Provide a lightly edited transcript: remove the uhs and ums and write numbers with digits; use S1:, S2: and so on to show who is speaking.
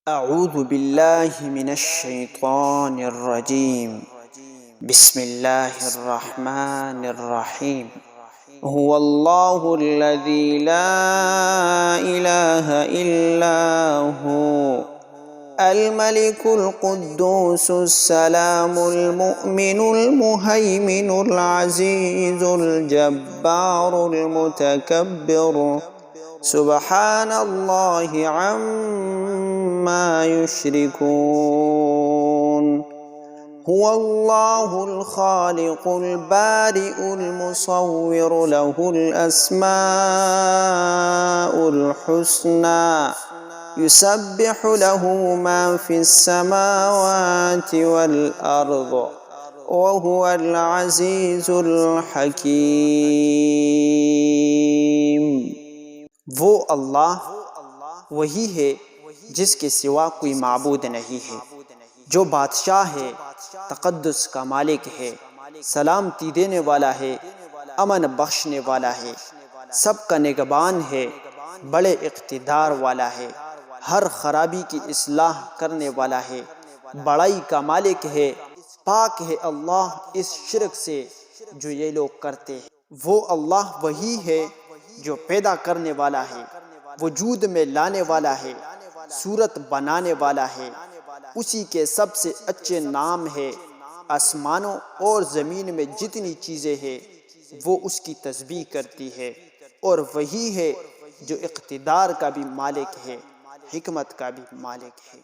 S1: अऊज़ु बिल्लाहि मिनश शैतानिर रजीम। बिस्मिल्लाहिर रहमानिर रहीम। हुवल्लाहुल्लज़ी ला इलाहा इल्ला हु अल मलिकुल कुद्दूसुस सलामुल मुअमिनुल मुहैमिनुल अज़ीज़ुल जब्बारुल मुतकब्बिर सुब्हानल्लाहि अम्मा युश्रिकून। हुवल्लाहुल खालिकुल बारिउल मुसव्विरु लहुल अस्माउल हुस्ना युसब्बिहु लहू मा फिस समावाति वल अर्द व हुवल अज़ीज़ुल हकीम। वो अल्लाह वही है जिसके सिवा कोई माबूद नहीं है, जो बादशाह है, तक़द्दुस का मालिक है, सलामती देने वाला है, अमन बख्शने वाला है, सबका निगहबान है, बड़े इक़्तिदार वाला है, हर खराबी की इस्लाह करने वाला है, बड़ाई का मालिक है। पाक है अल्लाह इस शिरक से जो ये लोग करते हैं। वो अल्लाह वही है जो पैदा करने वाला है, वजूद में लाने वाला है, सूरत बनाने वाला है। उसी के सबसे अच्छे नाम है। आसमानों और ज़मीन में जितनी चीज़ें हैं वो उसकी तस्बीह करती है, और वही है जो इक़्तिदार का भी मालिक है, हिकमत का भी मालिक है।